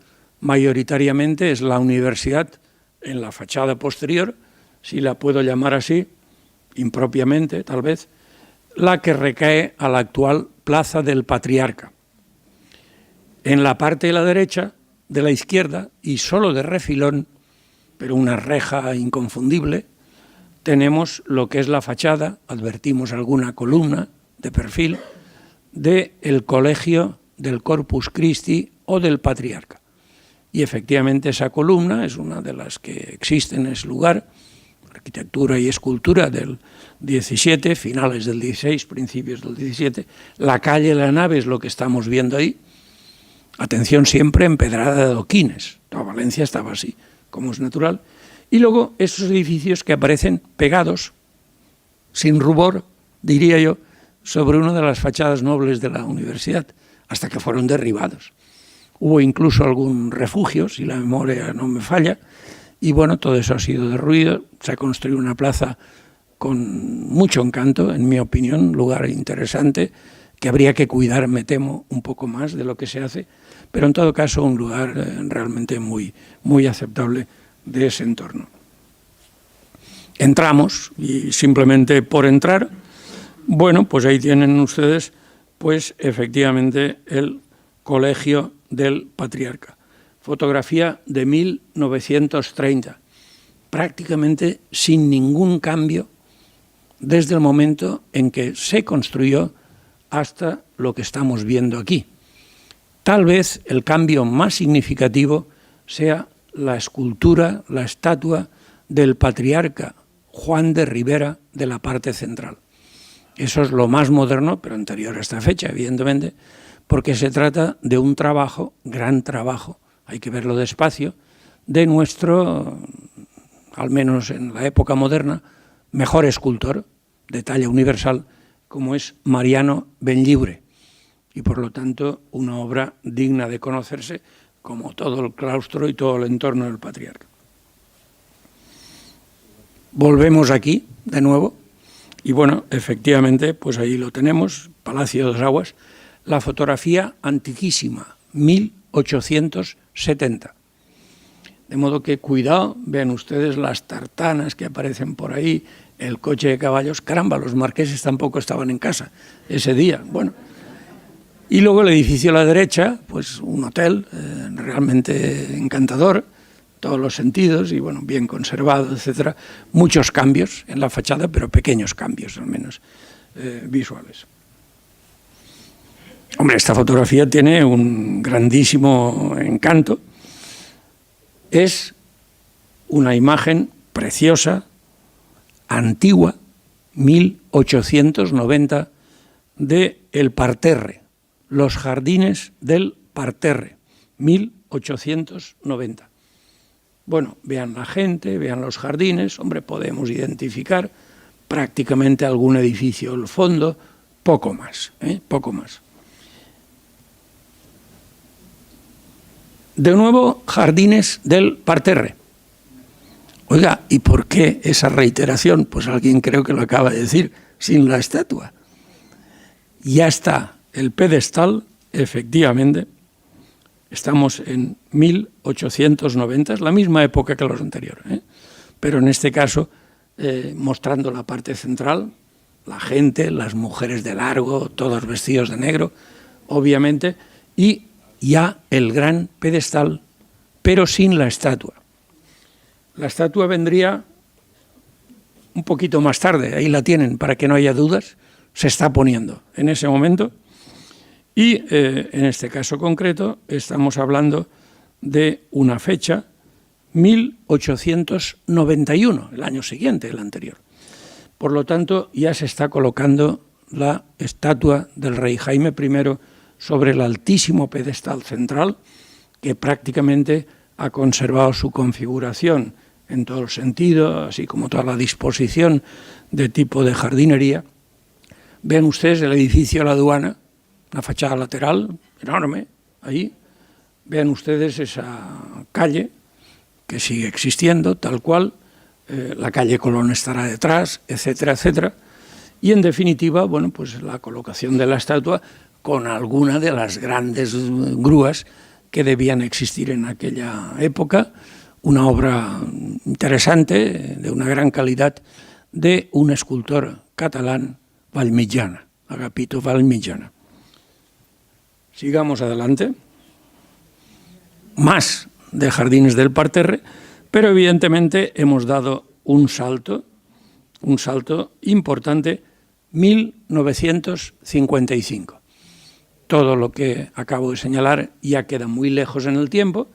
mayoritariamente es la universidad en la fachada posterior, si la puedo llamar así, impropiamente tal vez, la que recae a la actual Plaza del Patriarca. En la parte de la derecha, de la izquierda, y solo de refilón, pero una reja inconfundible, tenemos lo que es la fachada, advertimos alguna columna de perfil, del Colegio del Corpus Christi o del Patriarca. Y efectivamente esa columna es una de las que existe en ese lugar, arquitectura y escultura del 17, finales del 16, principios del 17. La calle de la nave es lo que estamos viendo ahí. Atención, siempre empedrada de adoquines. Toda Valencia estaba así, como es natural. Y luego esos edificios que aparecen pegados, sin rubor, diría yo, sobre una de las fachadas nobles de la universidad, hasta que fueron derribados. Hubo incluso algún refugio, si la memoria no me falla, y bueno, todo eso ha sido derruido. Se ha construido una plaza con mucho encanto, en mi opinión, un lugar interesante, que habría que cuidar, me temo, un poco más de lo que se hace, pero en todo caso un lugar realmente muy, muy aceptable de ese entorno. Entramos y simplemente por entrar, bueno, pues ahí tienen ustedes, pues efectivamente el Colegio del Patriarca. Fotografía de 1930, prácticamente sin ningún cambio desde el momento en que se construyó hasta lo que estamos viendo aquí. Tal vez el cambio más significativo sea la escultura, la estatua del patriarca Juan de Ribera de la parte central. Eso es lo más moderno, pero anterior a esta fecha, evidentemente, porque se trata de un trabajo, gran trabajo, hay que verlo despacio, de nuestro, al menos en la época moderna, mejor escultor de talla universal, como es Mariano Benlliure, y por lo tanto una obra digna de conocerse, como todo el claustro y todo el entorno del patriarca. Volvemos aquí, de nuevo, y bueno, efectivamente, pues ahí lo tenemos, Palacio de las Aguas, la fotografía antiquísima, 1870. De modo que cuidado, vean ustedes las tartanas que aparecen por ahí, el coche de caballos, caramba, los marqueses tampoco estaban en casa ese día, bueno. Y luego el edificio a la derecha, pues un hotel realmente encantador, todos los sentidos y bueno, bien conservado, etcétera. Muchos cambios en la fachada, pero pequeños cambios al menos visuales. Hombre, esta fotografía tiene un grandísimo encanto. Es una imagen preciosa, antigua, 1890, de El Parterre, los jardines del Parterre, 1890. Bueno, vean la gente, vean los jardines, hombre, podemos identificar prácticamente algún edificio al fondo, poco más, poco más. De nuevo, jardines del Parterre. Oiga, ¿y por qué esa reiteración? Pues alguien creo que lo acaba de decir, sin la estatua. Ya está el pedestal, efectivamente, estamos en 1890, es la misma época que los anteriores, pero en este caso mostrando la parte central, la gente, las mujeres de largo, todos vestidos de negro, obviamente, y ya el gran pedestal, pero sin la estatua. La estatua vendría un poquito más tarde, ahí la tienen, para que no haya dudas, se está poniendo en ese momento, y en este caso concreto estamos hablando de una fecha, 1891, el año siguiente, el anterior. Por lo tanto, ya se está colocando la estatua del rey Jaime I sobre el altísimo pedestal central, que prácticamente ha conservado su configuración en todo el sentido, así como toda la disposición de tipo de jardinería. Vean ustedes el edificio de la aduana, una fachada lateral enorme, ahí. Vean ustedes esa calle que sigue existiendo, tal cual, la calle Colón estará detrás, etcétera, etcétera. Y en definitiva, bueno, pues la colocación de la estatua con alguna de las grandes grúas que debían existir en aquella época, una obra interesante, de una gran calidad, de un escultor catalán, Vallmitjana, Agapito Vallmitjana. Sigamos adelante. Más de jardines del Parterre, pero evidentemente hemos dado un salto importante, 1955. Todo lo que acabo de señalar ya queda muy lejos en el tiempo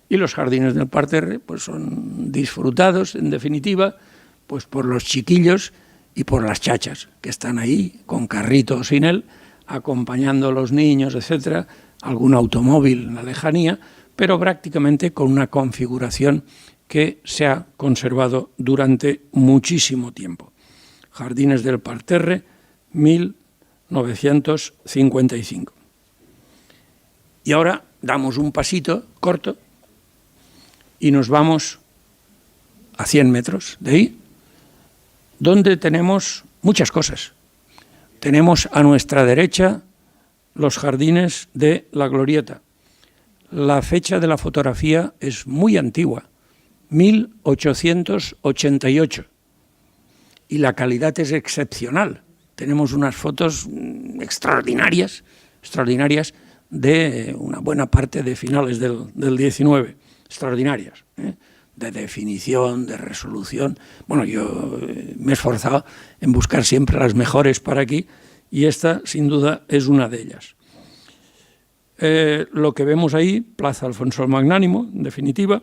y los jardines del Parterre pues son disfrutados, en definitiva, pues por los chiquillos y por las chachas que están ahí, con carrito o sin él, acompañando a los niños, etcétera, algún automóvil en la lejanía, pero prácticamente con una configuración que se ha conservado durante muchísimo tiempo. Jardines del Parterre, 1955. Y ahora damos un pasito corto y nos vamos a 100 metros de ahí, donde tenemos muchas cosas. Tenemos a nuestra derecha los jardines de la Glorieta. La fecha de la fotografía es muy antigua, 1888, y la calidad es excepcional. Tenemos unas fotos extraordinarias de una buena parte de finales del 19, extraordinarias, de definición, de resolución. Bueno, yo me he esforzado en buscar siempre las mejores para aquí, y esta, sin duda, es una de ellas. Lo que vemos ahí, Plaza Alfonso el Magnánimo, en definitiva,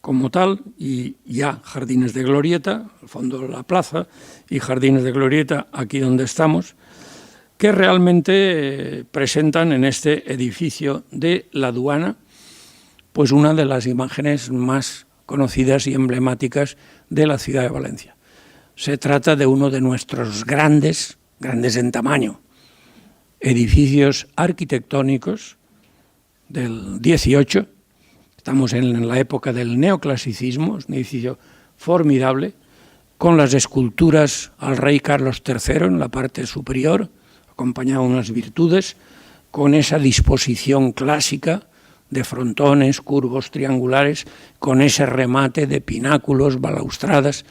como tal, y ya Jardines de Glorieta, al fondo de la plaza, y Jardines de Glorieta, aquí donde estamos, que realmente presentan en este edificio de la aduana pues una de las imágenes más conocidas y emblemáticas de la ciudad de Valencia. Se trata de uno de nuestros grandes en tamaño, edificios arquitectónicos del 18. Estamos en la época del neoclasicismo, es un edificio formidable, con las esculturas al rey Carlos III en la parte superior, acompañado de unas virtudes, con esa disposición clásica de frontones, curvos, triangulares, con ese remate de pináculos, balaustradas,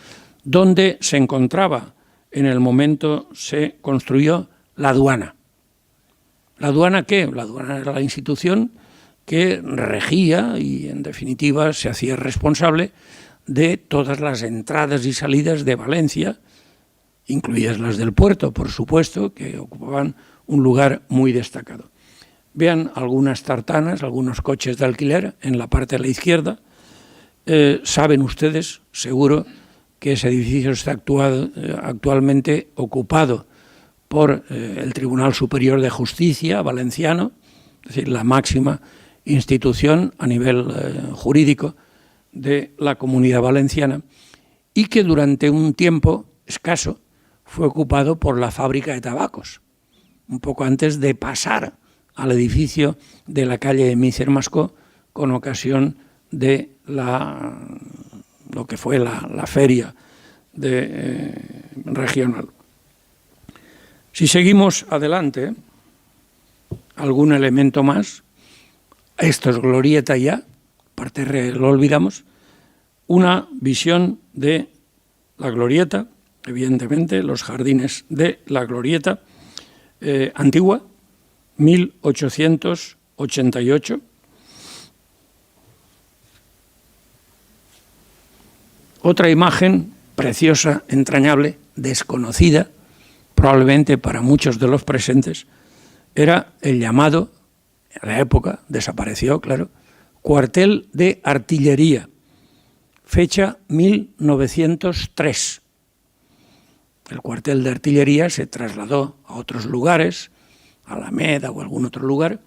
donde se encontraba, en el momento se construyó la aduana. ¿La aduana qué? La aduana era la institución que regía y, en definitiva, se hacía responsable de todas las entradas y salidas de Valencia, incluidas las del puerto, por supuesto, que ocupaban un lugar muy destacado. Vean algunas tartanas, algunos coches de alquiler en la parte de la izquierda. Saben ustedes, seguro, que ese edificio está actualmente ocupado por el Tribunal Superior de Justicia valenciano, es decir, la máxima institución a nivel jurídico de la Comunidad Valenciana, y que durante un tiempo escaso fue ocupado por la fábrica de tabacos, un poco antes de pasar al edificio de la calle de Mícer Mascó con ocasión de lo que fue la feria regional. Si seguimos adelante, algún elemento más, esto es Glorieta ya, Parterre lo olvidamos, una visión de la Glorieta, evidentemente los jardines de la Glorieta antigua, 1888. Otra imagen preciosa, entrañable, desconocida, probablemente para muchos de los presentes, era el llamado, en la época, desapareció, claro, cuartel de artillería, fecha 1903. El cuartel de artillería se trasladó a otros lugares, a Alameda o algún otro lugar,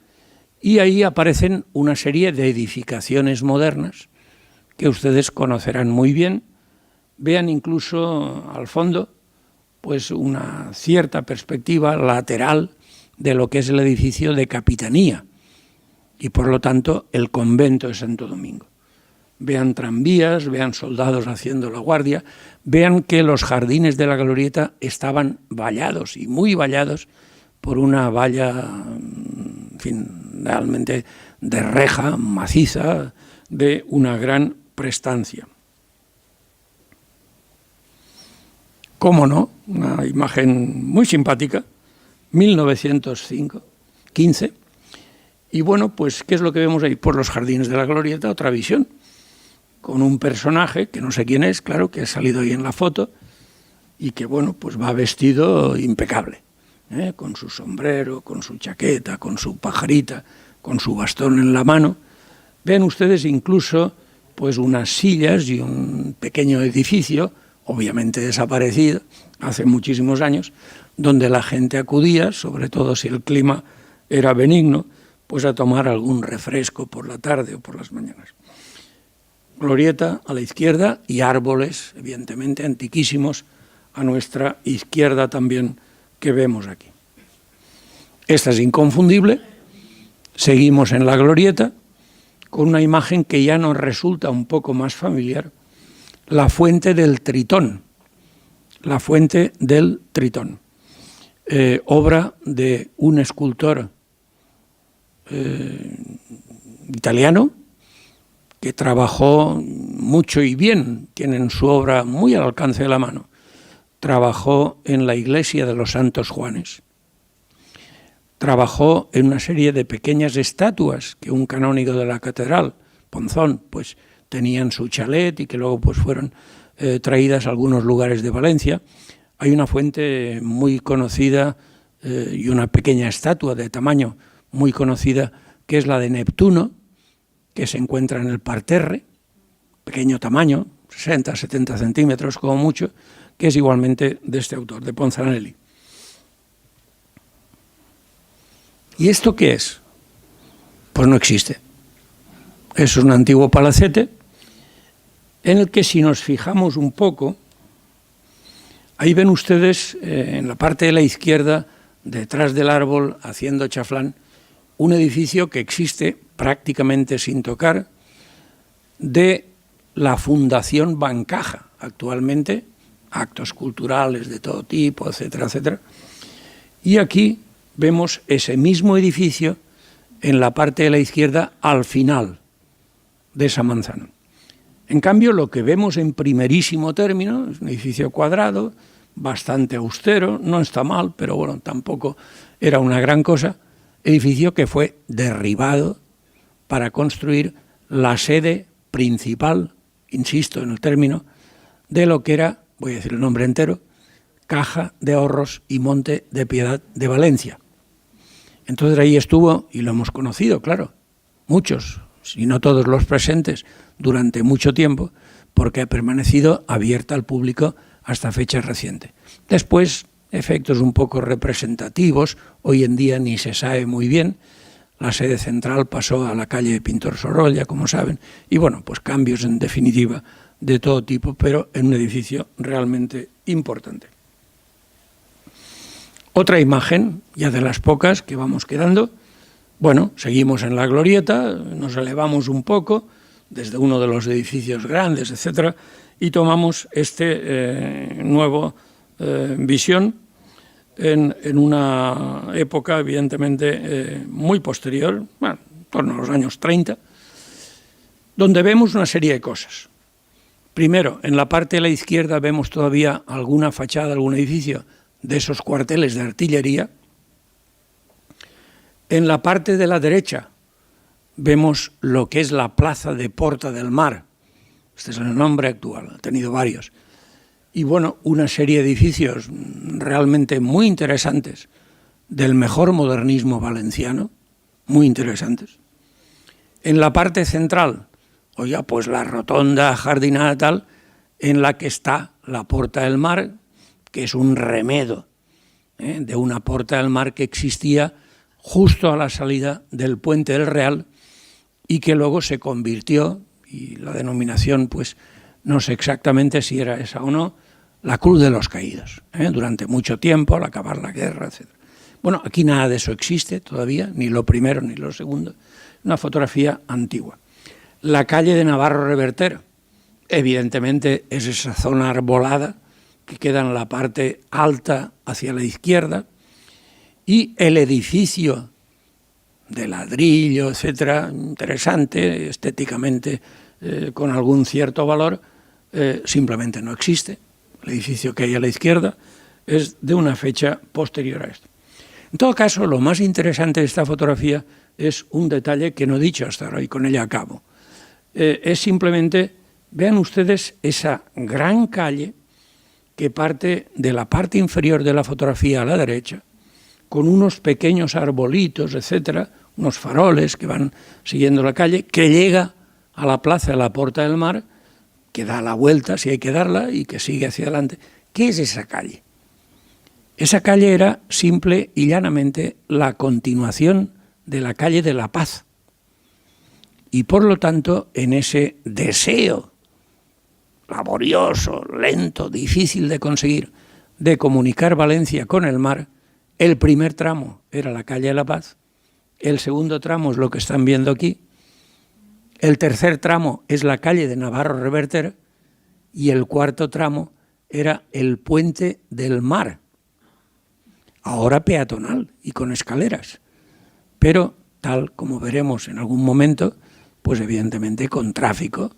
y ahí aparecen una serie de edificaciones modernas que ustedes conocerán muy bien. Vean incluso al fondo pues una cierta perspectiva lateral de lo que es el edificio de capitanía y por lo tanto el convento de Santo Domingo. Vean tranvías, vean soldados haciendo la guardia, vean que los jardines de la Glorieta estaban vallados y muy vallados por una valla, en fin, realmente de reja maciza, de una gran prestancia. ¿Cómo no? Una imagen muy simpática, 1915. Y bueno, pues, ¿qué es lo que vemos ahí? Por los jardines de la Glorieta, otra visión, con un personaje, que no sé quién es, claro, que ha salido ahí en la foto, y que, bueno, pues va vestido impecable, con su sombrero, con su chaqueta, con su pajarita, con su bastón en la mano. Vean ustedes incluso pues unas sillas y un pequeño edificio, obviamente desaparecido hace muchísimos años, donde la gente acudía, sobre todo si el clima era benigno, pues a tomar algún refresco por la tarde o por las mañanas. Glorieta a la izquierda y árboles, evidentemente, antiquísimos a nuestra izquierda también, que vemos aquí. Esta es inconfundible. Seguimos en la glorieta con una imagen que ya nos resulta un poco más familiar, la fuente del Tritón. La fuente del Tritón, obra de un escultor italiano que trabajó mucho y bien, tienen su obra muy al alcance de la mano. Trabajó en la iglesia de los Santos Juanes, trabajó en una serie de pequeñas estatuas que un canónigo de la catedral, Ponzón, pues tenía en su chalet y que luego pues fueron traídas a algunos lugares de Valencia. Hay una fuente muy conocida y una pequeña estatua de tamaño muy conocida, que es la de Neptuno, que se encuentra en el parterre, pequeño tamaño, 60, 70 centímetros como mucho, que es igualmente de este autor, de Ponzanelli. ¿Y esto qué es? Pues no existe. Es un antiguo palacete en el que, si nos fijamos un poco, ahí ven ustedes en la parte de la izquierda, detrás del árbol, haciendo chaflán, un edificio que existe prácticamente sin tocar, de la Fundación Bancaja, actualmente, actos culturales de todo tipo, etcétera, etcétera. Y aquí vemos ese mismo edificio en la parte de la izquierda al final de esa manzana. En cambio, lo que vemos en primerísimo término es un edificio cuadrado, bastante austero, no está mal, pero bueno, tampoco era una gran cosa, edificio que fue derribado para construir la sede principal, insisto en el término, de lo que era, voy a decir el nombre entero, Caja de Ahorros y Monte de Piedad de Valencia. Entonces ahí estuvo, y lo hemos conocido, claro, muchos, si no todos los presentes, durante mucho tiempo, porque ha permanecido abierta al público hasta fecha reciente. Después, efectos un poco representativos, hoy en día ni se sabe muy bien, la sede central pasó a la calle Pintor Sorolla, como saben, y bueno, pues cambios en definitiva de todo tipo, pero en un edificio realmente importante. Otra imagen, ya de las pocas que vamos quedando, bueno, seguimos en la glorieta, nos elevamos un poco desde uno de los edificios grandes, etcétera, y tomamos este nuevo visión en una época evidentemente muy posterior, bueno, en torno a los años 30, donde vemos una serie de cosas. Primero, en la parte de la izquierda vemos todavía alguna fachada, algún edificio de esos cuarteles de artillería. En la parte de la derecha vemos lo que es la plaza de Porta del Mar. Este es el nombre actual, ha tenido varios. Y bueno, una serie de edificios realmente muy interesantes, del mejor modernismo valenciano, muy interesantes. En la parte central, oiga, pues la rotonda jardinada tal, en la que está la Porta del Mar, que es un remedo de una Porta del Mar que existía justo a la salida del Puente del Real y que luego se convirtió, y la denominación pues no sé exactamente si era esa o no, la Cruz de los Caídos, durante mucho tiempo, al acabar la guerra, etc. Bueno, aquí nada de eso existe todavía, ni lo primero ni lo segundo, una fotografía antigua. La calle de Navarro Reverter, evidentemente es esa zona arbolada que queda en la parte alta hacia la izquierda, y el edificio de ladrillo, etcétera, interesante, estéticamente con algún cierto valor, simplemente no existe. El edificio que hay a la izquierda es de una fecha posterior a esto. En todo caso, lo más interesante de esta fotografía es un detalle que no he dicho hasta ahora y con ella acabo. Es simplemente, vean ustedes esa gran calle que parte de la parte inferior de la fotografía a la derecha, con unos pequeños arbolitos, etcétera, unos faroles que van siguiendo la calle, que llega a la plaza de la Porta del Mar, que da la vuelta, si hay que darla, y que sigue hacia adelante. ¿Qué es esa calle? Esa calle era simple y llanamente la continuación de la calle de la Paz. Y por lo tanto, en ese deseo laborioso, lento, difícil de conseguir, de comunicar Valencia con el mar, el primer tramo era la calle de la Paz, el segundo tramo es lo que están viendo aquí, el tercer tramo es la calle de Navarro Reverter y el cuarto tramo era el puente del mar, ahora peatonal y con escaleras, pero tal como veremos en algún momento, pues evidentemente con tráfico,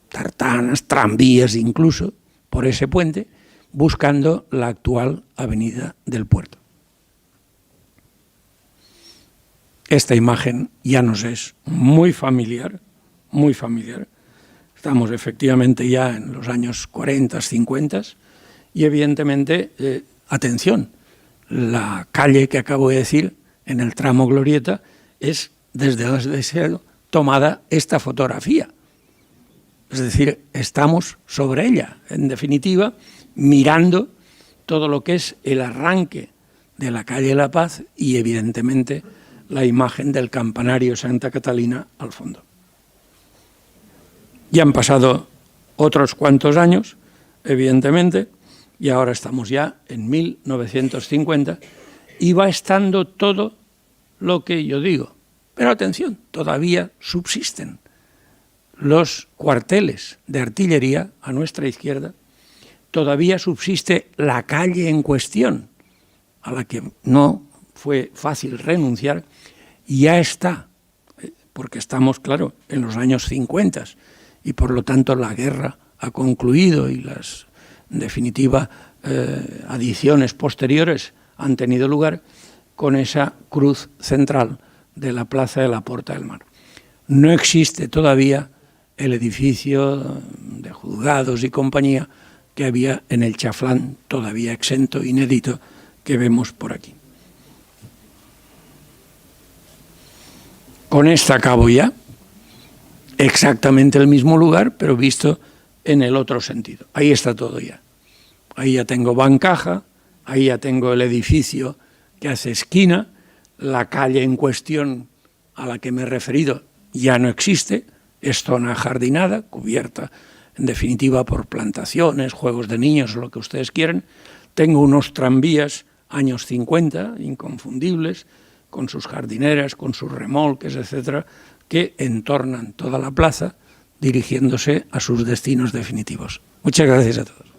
tartanas, tranvías incluso, por ese puente, buscando la actual avenida del Puerto. Esta imagen ya nos es muy familiar, muy familiar. Estamos efectivamente ya en los años 40, 50 y evidentemente, atención, la calle que acabo de decir, en el tramo Glorieta, es desde ese tomada esta fotografía. Es decir, estamos sobre ella, en definitiva, mirando todo lo que es el arranque de la calle de la Paz y evidentemente la imagen del campanario Santa Catalina al fondo. Ya han pasado otros cuantos años, evidentemente, y ahora estamos ya en 1950 y va estando todo lo que yo digo. Pero atención, todavía subsisten los cuarteles de artillería a nuestra izquierda, todavía subsiste la calle en cuestión, a la que no fue fácil renunciar, y ya está, porque estamos, claro, en los años 50, y por lo tanto la guerra ha concluido y las, en definitiva, adiciones posteriores han tenido lugar con esa cruz central de la Plaza de la Puerta del Mar. No existe todavía el edificio de juzgados y compañía que había en el Chaflán, todavía exento, inédito, que vemos por aquí. Con esta acabo ya, exactamente el mismo lugar, pero visto en el otro sentido. Ahí está todo ya. Ahí ya tengo Bancaja, ahí ya tengo el edificio que hace esquina, la calle en cuestión a la que me he referido ya no existe, es zona ajardinada, cubierta en definitiva por plantaciones, juegos de niños o lo que ustedes quieran. Tengo unos tranvías años 50, inconfundibles, con sus jardineras, con sus remolques, etcétera, que entornan toda la plaza dirigiéndose a sus destinos definitivos. Muchas gracias a todos.